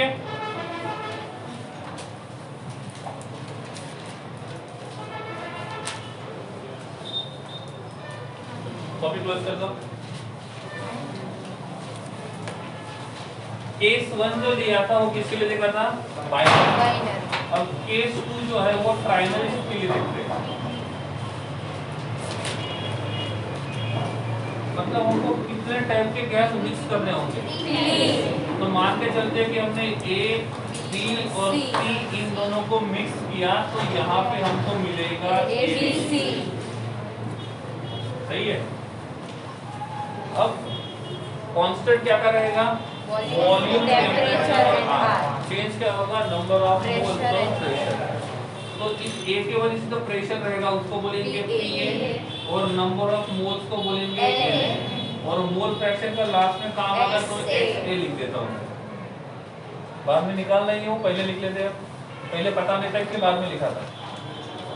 है। कॉपी क्लोज कर दो। केस 1 जो लिया था वो किसके लिए देखा था? बाइनरी। अब केस 2 जो है वो ट्राइनरी के लिए देखते हैं। मतलब हमको कितने टाइप के गैस मिक्स करने होंगे। तो मान के चलते कि हमने A, B और C इन दोनों को मिक्स किया तो यहाँ पे हमको मिलेगा ABC। सही है। अब कांस्टेंट क्या का रहेगा? Volume, temperature and R। Change क्या होगा? Number of moles of pressure. तो इस A के वजह से तो प्रेशर रहेगा, उसको बोलेंगे PA और नंबर ऑफ मोल्स को बोलेंगे NA और मोल फ्रैक्शन का लास्ट में काम आएगा तो XA लिख देता हूँ। बाद में निकाल नहीं हूँ, पहले लिख लेते हैं। पहले पता नहीं था इसलिए बाद में लिखा था।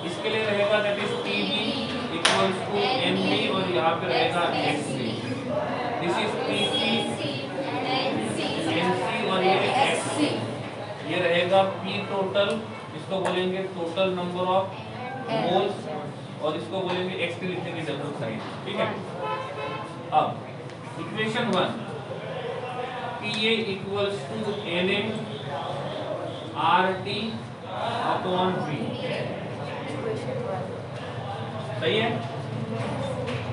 इसके लिए रहेगा that is PB equals to NB और यहाँ पे रहेगा XB। This is PC NC और ये XC। ये रहेगा P टोटल, इसको बोलेंगे टोटल नंबर ऑफ मोल्स और इसको बोलेंगे XT लिखने की जरूरत नहीं। ठीक है। अब equation 1 PA equals to NA RT upon V। सही है?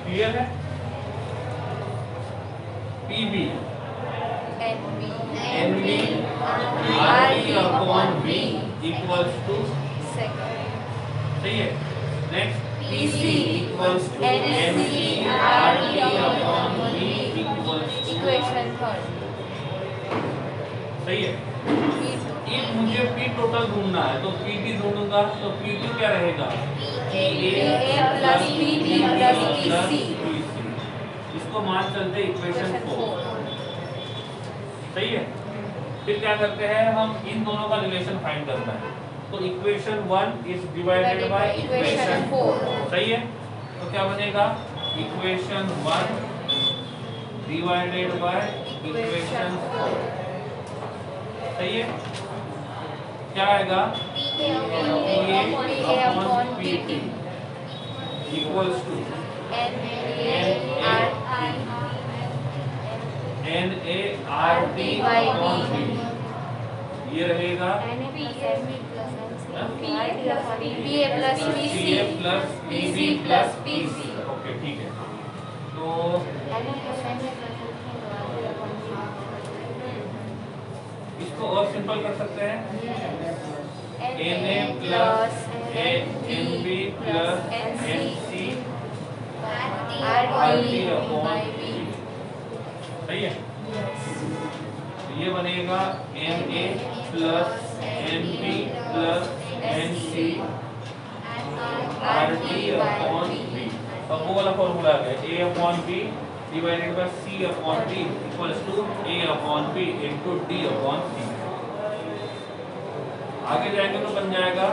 क्लियर है? PB NB RT upon V equals to, सही है। Next PC equals to NC RT upon V equals to, equation 3। सही है। if मुझे P टोटल ढूंढना है तो PT ढूंढूंगा तो PT क्या रहेगा? PA plus PB plus PC। इसको मान चलते इक्वेशन 4। सही है। फिर क्या करते हैं हम, इन दोनों का रिलेशन फाइंड करना है। तो equation 1 is divided by equation 4। सही है। तो क्या बनेगा? Equation 1 divided by equation 4। सही है। क्या आएगा? PA upon PT equals to NA RT upon V। ये रहेगा PA plus PC plus PC। Okay ठीक है। तो इसको और सिंपल कर सकते हैं। NA plus NB plus NC RT upon V। सही है। तो ये बनेगा NA plus NB plus NC RT upon V। अब वो वाला फॉर्मूला आ गया, A upon B divided by C upon D equals to A upon B into D upon C। आगे जाएंगे तो बन जाएगा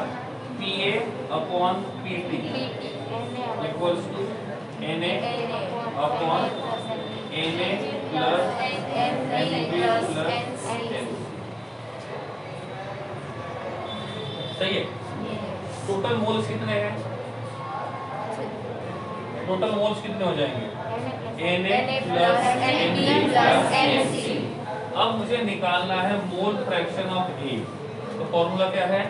PA upon PT equals to NA upon NA plus NB plus NC। सही है। टोटल मोल्स कितने हैं? Total moles कितने हो जाएंगे? NA plus NB plus NC। अब मुझे निकालना है मोल फ्रैक्शन ऑफ A। तो फॉर्मूला क्या है?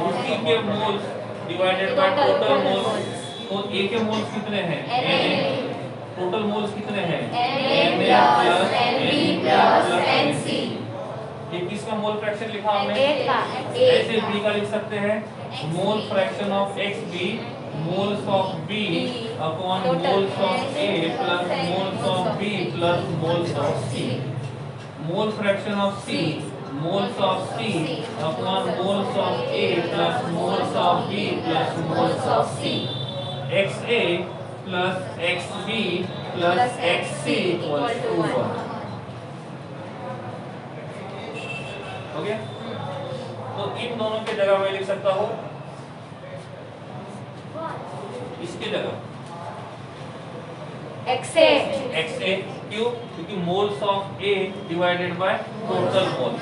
उसी के moles divided by total moles. तो A के मोल्स कितने हैं? NA। टोटल मोल्स कितने हैं? NA plus NB plus NC। ये किसका मोल फ्रैक्शन लिखा हमने? ऐसे B का लिख सकते हैं mole fraction of XB moles of B upon moles of A plus moles of B plus moles of C। Mole fraction of C moles of C upon moles of A plus moles of B plus moles of C। XA plus XB plus XC equals to 1। हो गया? तो इन दोनों के जगह मैं लिख सकता हूँ इसके जगह XA। क्यों? क्योंकि moles of A divided by total mole.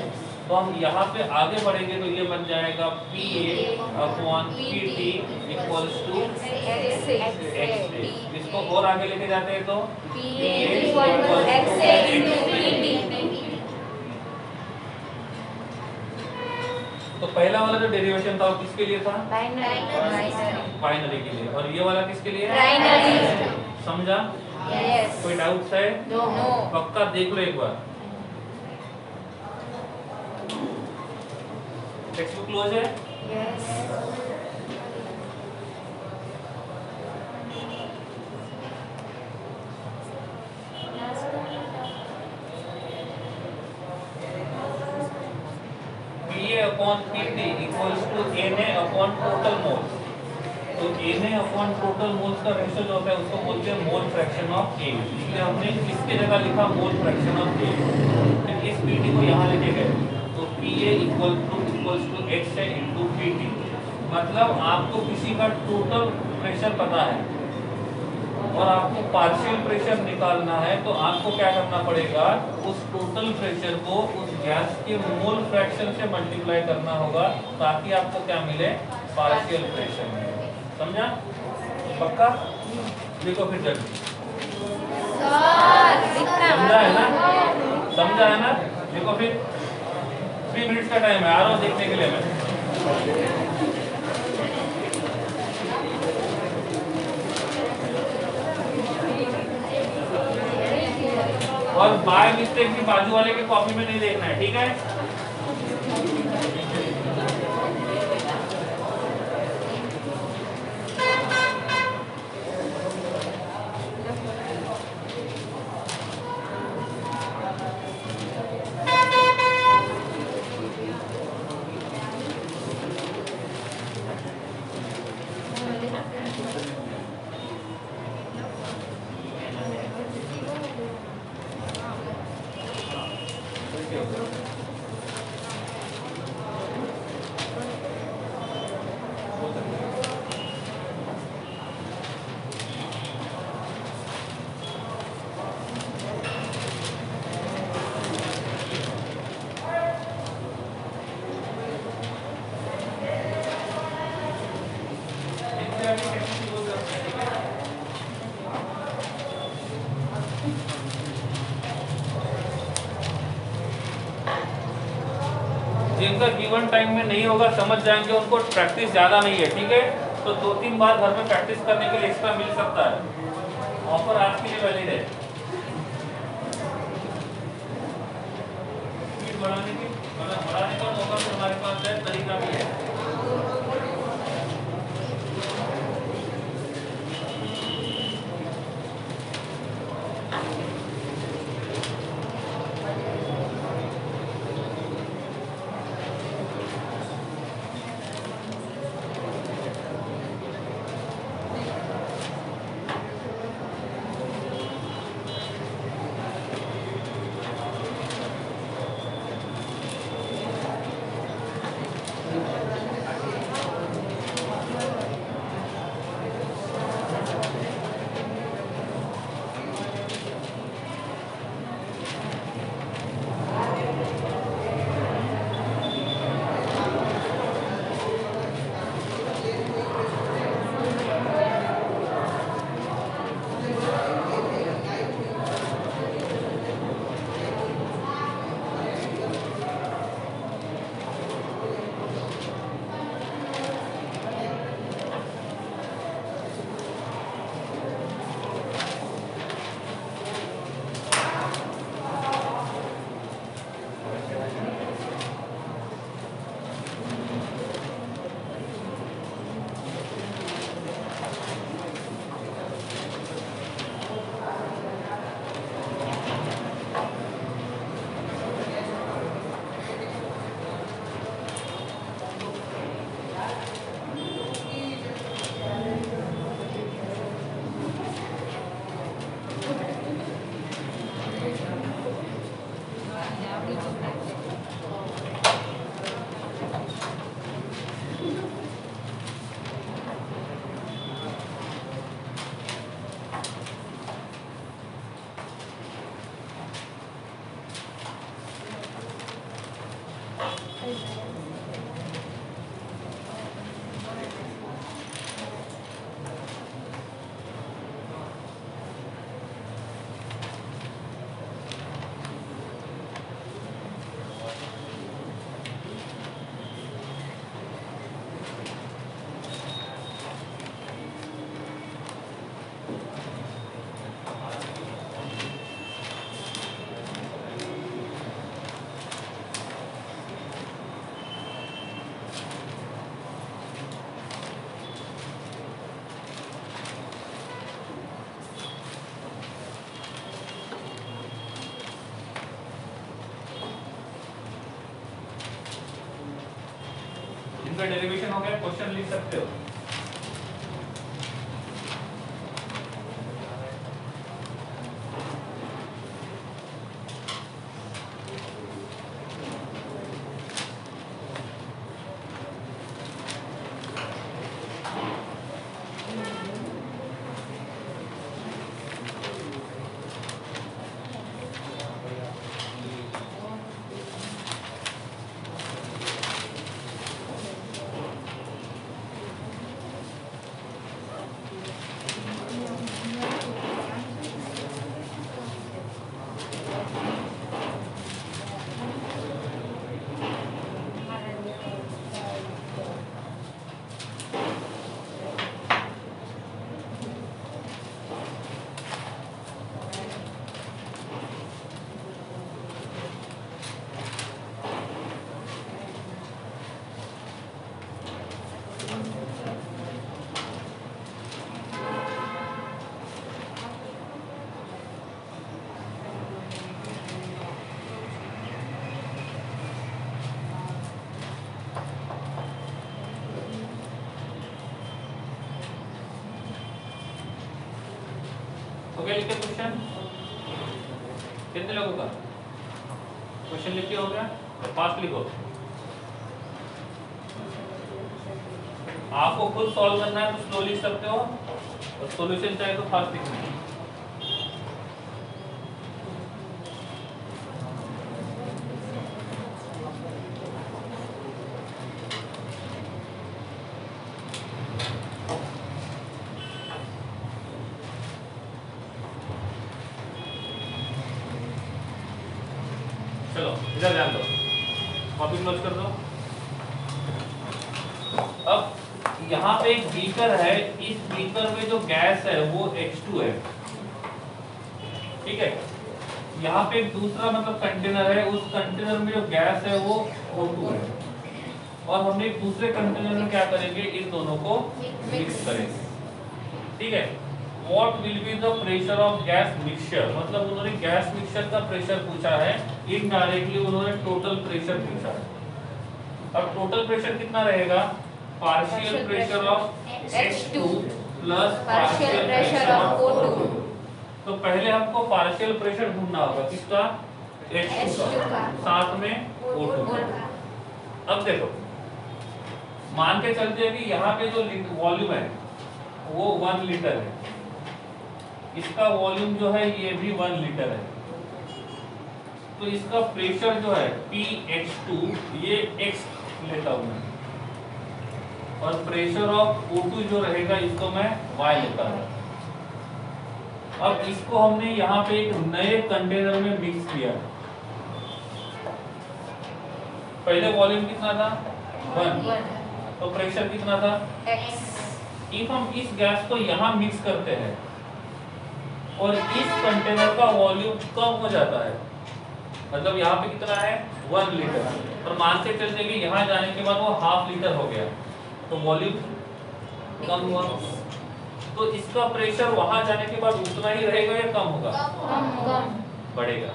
तो हम यहाँ पे आगे बढ़ेंगे तो ये बन जाएगा PA/PT इक्वल्स टू XA। इसको और आगे लेके जाते हैं तो PA equal to XA into PT। तो पहला वाला जो डेरिवेशन था वो किसके लिए था? बाइनरी के लिए। और ये वाला किसके लिए? ट्राइनरी। समझा? यस। कोई डाउट्स है? नो। पक्का देख लो एक बार। टेक्स्ट बुक क्लोज है? यस। PA/PT इक्वल्स टू Na/टोटल मोल्स। तो Na/टोटल मोल्स का रेशियो जो होता है उसको बोलते हैं मोल फ्रैक्शन ऑफ A। इसलिए हमने किसकी जगह लिखा मोल फ्रैक्शन ऑफ A। फिर इस PT को यहाँ लेके गए तो PA equals to XA into PT। मतलब आपको किसी का टोटल प्रेशर पता है और आपको पार्शियल प्रेशर निकालना है, तो आपको क्या करना पड़ेगा? उस टोटल प्रेशर को उस गैस के मोल फ्रैक्शन से मल्टीप्लाई करना होगा ताकि आपको क्या मिले? पार्शियल प्रेशर मिले। समझा? पक्का? देखो फिर जल्दी। समझा है ना? समझा है ना? देखो फिर 3 मिनट्स का टाइम है, आ रहा हूँ देखने के लिए मैं। और बाय मिस्टेक भी बाजू वाले के कॉपी में नहीं देखना है, ठीक है? जिनका गिवन टाइम में नहीं होगा समझ जाएंगे, उनको प्रैक्टिस ज़्यादा नहीं है, ठीक है? तो 2-3 बार घर में प्रैक्टिस करने के लिए एक्स्ट्रा मिल सकता है। ऑफर आज के लिए वैलिड है। स्पीड बढ़ाने का मौका तो हमारे पास है, तरीका भी है। इनका डेरिवेशन हो गया, क्वेश्चन लिख सकते हो। हो गया लिखे क्वेश्चन? कितने लोगों का क्वेश्चन लिख के हो गया? तो फास्ट लिखो। आपको खुद सॉल्व करना है तो स्लो लिख सकते हो, और सॉल्यूशन चाहिए तो फास्ट लिखना है। चलो इधर ध्यान दो, कॉपी क्लोज कर दो। अब यहाँ पे एक बीकर है, इस बीकर में जो गैस है वो H2 है, ठीक है। यहाँ पे एक दूसरा मतलब कंटेनर है, उस कंटेनर में जो गैस है वो O2 है, और हमने एक दूसरे कंटेनर में क्या करेंगे, इन दोनों को मिक्स करेंगे, ठीक है। What will be the pressure of gas mixture? मतलब उन्होंने गैस मिक्सचर का प्रेशर पूछा है, इनडायरेक्टली उन्होंने टोटल प्रेशर पूछा है। अब टोटल प्रेशर कितना रहेगा? Partial pressure of H2 plus partial pressure of O2। तो पहले हमको पार्शियल प्रेशर ढूंढना होगा, किसका? H2 का, साथ में O2 का। अब देखो, मान के चलते हैं कि यहाँ पे जो वॉल्यूम है वो 1 लीटर है, इसका वॉल्यूम जो है ये भी 1 लीटर है, तो इसका प्रेशर जो है PH2 ये X लेता हूं मैं, और प्रेशर ऑफ O2 जो रहेगा इसको मैं Y लेता हूं। अब इसको हमने यहाँ पे एक नए कंटेनर में मिक्स किया। पहले वॉल्यूम कितना था? 1, तो प्रेशर कितना था? X। इफ हम इस गैस को यहाँ मिक्स करते हैं और इस कंटेनर का वॉल्यूम कम हो जाता है, मतलब यहाँ पे कितना है? 1 लीटर, और मान के चलते कि यहाँ जाने के बाद वो ½ लीटर हो गया, तो वॉल्यूम कम हुआ, तो इसका प्रेशर वहां जाने के बाद उतना ही रहेगा या कम होगा? कम बढ़ेगा।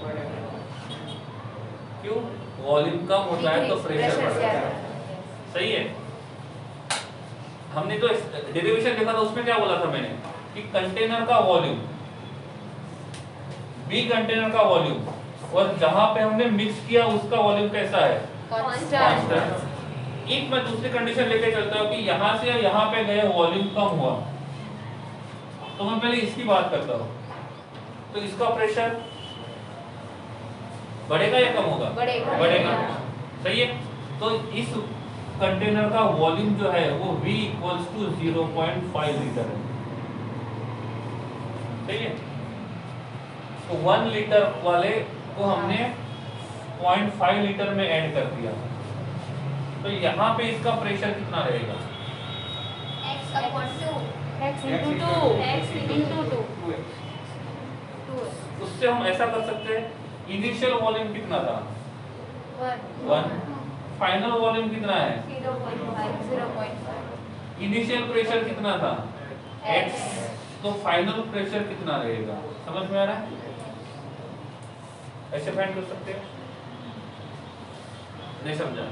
क्यों? वॉल्यूम कम होता है तो प्रेशर बढ़ता है, सही है। हमने तो डेरिवेशन देखा था, उसमें क्या बोला था मैंने कि कंटेनर का वॉल्यूम, बी कंटेनर का वॉल्यूम, और जहां पे हमने मिक्स किया उसका वॉल्यूम कैसा है? कांस्टेंट। एक मैं दूसरी कंडीशन लेके चलता हूं कि यहां से यहां पे गए वॉल्यूम कम हुआ, तो मैं पहले इसकी बात करता हूं, तो इसका प्रेशर बढ़ेगा या कम होगा? बढ़ेगा, सही है। तो इस कंटेनर का वॉल्यूम जो है वो V = 0.5 लीटर है, सही है। तो 1 लीटर वाले को हमने 0.5 लीटर में ऐड कर दिया, तो यहाँ पे इसका प्रेशर कितना रहेगा? उससे हम ऐसा कर सकते हैं, इनिशियल वॉल्यूम कितना था? 1। फाइनल वॉल्यूम कितना है? 0.5। इनिशियल प्रेशर कितना था? X। तो फाइनल प्रेशर कितना रहेगा? समझ में आ रहा है? ऐसे फाइंड कर सकते हैं? नहीं समझा?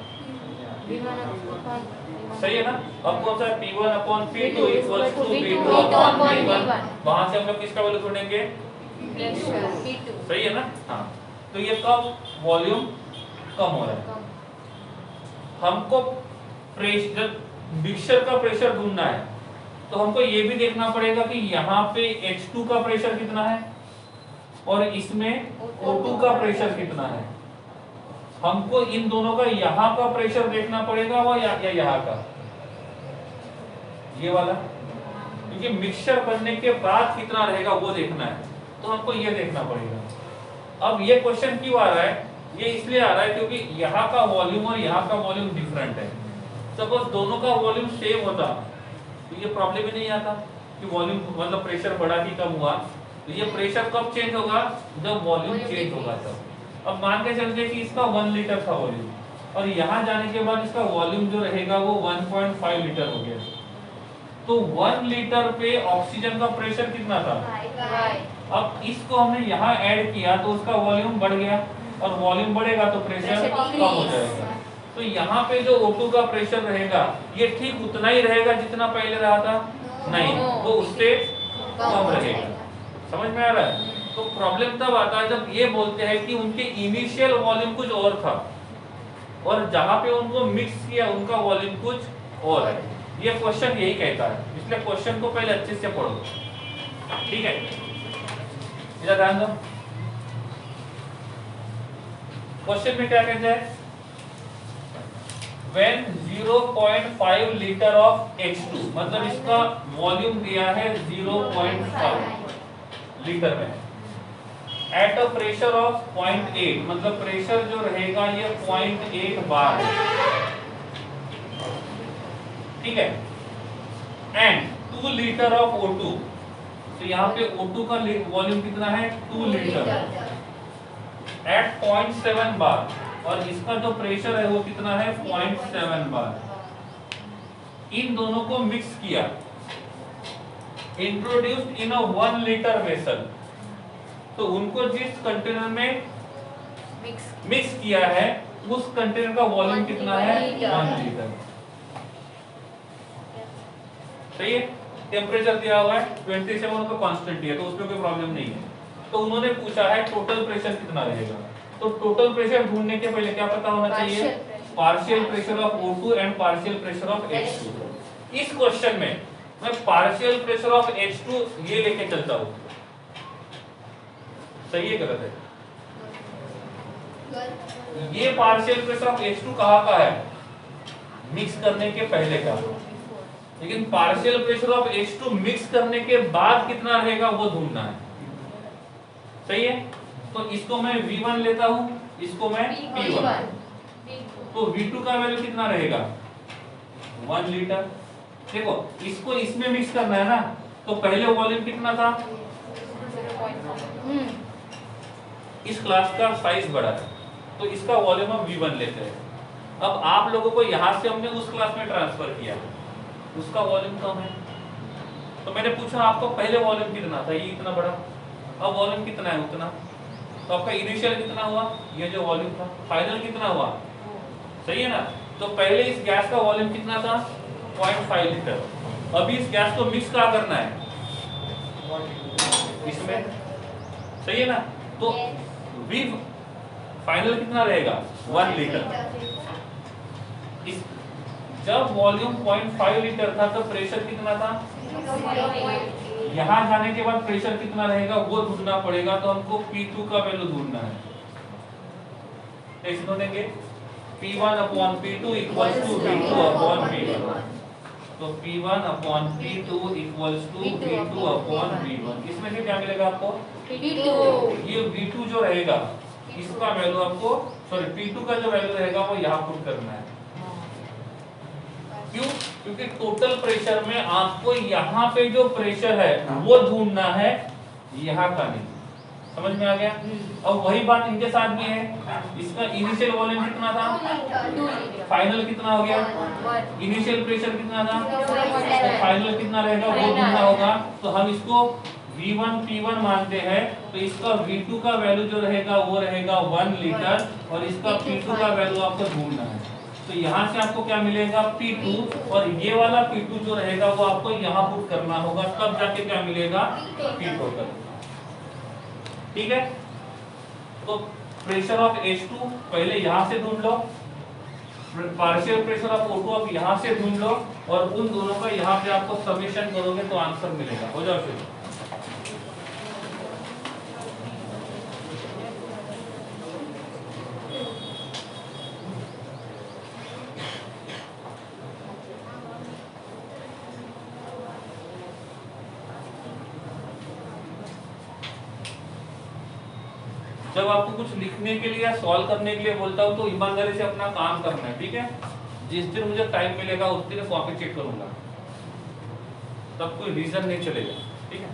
सही है ना। अब कौन सा है P1 upon P2 equals to V2 upon V1। वहां से हम लोग किसका वैल्यू ढूंढेंगे? सही है ना। हाँ, तो ये कब वॉल्यूम कम हो रहा है। हमको प्रेशर, मिक्सचर का प्रेशर ढूंढना है, तो हमको ये भी देखना पड़ेगा कि यहाँ पे H2 का प्रेशर कितना है और इसमें O2 का प्रेशर कितना है। हमको इन दोनों का यहाँ का प्रेशर देखना पड़ेगा और या यहाँ का, ये वाला, क्योंकि मिक्सचर बनने के बाद कितना रहेगा वो देखना है, तो हमको ये देखना पड़ेगा। अब ये क्वेश्चन क्यों आ रहा है? ये इसलिए आ रहा है क्योंकि यहाँ का वॉल्यूम और यहाँ का वॉल्यूम डिफरेंट है। सपोज दोनों का वॉल्यूम सेम होता तो ये प्रॉब्लम ही नहीं आता कि वॉल्यूम मतलब प्रेशर बढ़ा कि कम हुआ। तो ये प्रेशर कब चेंज होगा? जब वॉल्यूम चेंज होगा तब। अब मान के चलते कि इसका 1 लीटर था वॉल्यूम और यहाँ जाने के बाद इसका वॉल्यूम जो रहेगा वो 1.5 लीटर हो गया, तो 1 लीटर पे ऑक्सीजन का प्रेशर कितना था? अब इसको हमने यहाँ ऐड किया तो उसका वॉल्यूम बढ़ गया, और वॉल्यूम बढ़ेगा तो प्रेशर कम हो जाएगा। तो यहाँ पे जो O2 का प्रेशर रहेगा ये ठीक उतना ही रहेगा जितना पहले रहा था? नहीं, वो उससे कम रहेगा। समझ में आ रहा है? तो प्रॉब्लम तब आता है जब ये बोलते हैं कि उनके इनिशियल वॉल्यूम कुछ और था और जहां पे उनको मिक्स किया उनका वॉल्यूम कुछ और है। ये क्वेश्चन यही कहता है, इसलिए क्वेश्चन को पहले अच्छे से पढ़ो, ठीक है? इधर ध्यान दो, क्वेश्चन में क्या कहते हैं? When 0.5 लीटर ऑफ H2, मतलब इसका वॉल्यूम दिया है 0.5 लीटर में, एट अ प्रेशर ऑफ 0.8, मतलब प्रेशर जो रहेगा ये 0.8 बार है, ठीक है? एंड 2 लीटर ऑफ O2, तो यहाँ पे O2 का वॉल्यूम कितना है? 2 लीटर एट 0.7 बार, और इसका जो प्रेशर है वो कितना है? 0.7 बार। इन दोनों को मिक्स किया, introduced in a 1 litre vessel, तो उनको जिस कंटेनर में मिक्स किया है उस कंटेनर का वॉल्यूम कितना है? 1 लीटर। सही है? टेम्परेचर दिया हुआ है 27 का कांस्टेंट है, तो उसमें कोई प्रॉब्लम नहीं है। तो उन्होंने पूछा है टोटल प्रेशर कितना रहेगा, तो टोटल प्रेशर ढूंढने के पहले क्या पता होना चाहिए? Partial pressure of O2 and partial pressure of H2। इस क्वेश्चन में मैं पार्शियल प्रेशर ऑफ H2 ये लेके चलता हूं, सही है गलत है? ये पार्शियल प्रेशर ऑफ H2 कहाँ का है? मिक्स करने के पहले का, लेकिन partial pressure of H2 mix करने के बाद कितना रहेगा वो ढूंढना है, सही है? तो इसको मैं V1 लेता हूं, इसको मैं P1, तो V2 का वैल्यू कितना रहेगा? 1 लीटर। देखो इसको इसमें मिक्स करना है ना, तो पहले वॉल्यूम कितना था? इस क्लास का साइज बड़ा है, तो इसका वॉल्यूम हम V1 लेते हैं। अब आप लोगों को यहां से हमने उस क्लास में ट्रांसफर किया, उसका वॉल्यूम कम है, तो मैंने पूछा आपको पहले वॉल्यूम कितना था? ये इतना बड़ा, अब वॉल्यूम कितना है? उतना। तो आपका इनिशियल कितना हुआ? ये जो वॉल्यूम था। फाइनल कितना हुआ? सही है ना? तो पहले इस गैस का वॉल्यूम कितना था? 0.5 लीटर। अभी इस गैस को मिक्स कहाँ करना है? इसमें, सही है ना? तो V फाइनल कितना रहेगा? 1 लीटर। इस जब वॉल्यूम 0.5 लीटर था तो प्रेशर कितना था? यहाँ जाने के बाद प्रेशर कितना रहेगा वो ढूंढना पड़ेगा, तो हमको P2 का वैल्यू ढूंढना है। कैसे ढूंढेंगे? P1 upon P2 equals to V2 upon V1, तो P1 upon P2 equals to V2 upon V1। इसमें से क्या मिलेगा आपको? ये V2 जो रहेगा इसका वैल्यू आपको, सॉरी P2 का जो वैल्यू रहेगा वो यहाँ पुट करना है। क्यों? क्योंकि टोटल प्रेशर में आपको यहाँ पे जो प्रेशर है वो ढूंढना है, यहाँ का नहीं। समझ में आ गया? अब वही बात इनके साथ भी है। इसका इनिशियल वॉल्यूम कितना था? फाइनल कितना हो गया? इनिशियल प्रेशर कितना था? फाइनल कितना रहेगा वो ढूंढना होगा। तो हम इसको V1 P1 मानते हैं, तो इसका V2 का वैल्यू जो रहेगा वो रहेगा 1 लीटर, और इसका P2 का वैल्यू आपको ढूंढना है। तो यहाँ से आपको क्या मिलेगा P2 और ये वाला P2 जो रहेगा वो आपको यहाँ पुट करना होगा, तब जाके क्या मिलेगा P टोटल। ठीक है, तो प्रेशर ऑफ H2 पहले यहाँ से ढूंढ लो, पार्शियल प्रेशर ऑफ O2 आप यहाँ से ढूंढ लो और उन दोनों का यहाँ पे आपको समेशन करोगे तो आंसर मिलेगा। हो जाओ शुरू। जब आपको कुछ लिखने के लिए या सॉल्व करने के लिए बोलता हूँ तो ईमानदारी से अपना काम करना है, ठीक है। जिस दिन मुझे टाइम मिलेगा उस दिन कॉपी चेक करूंगा, तब कोई रीजन नहीं चलेगा, ठीक है।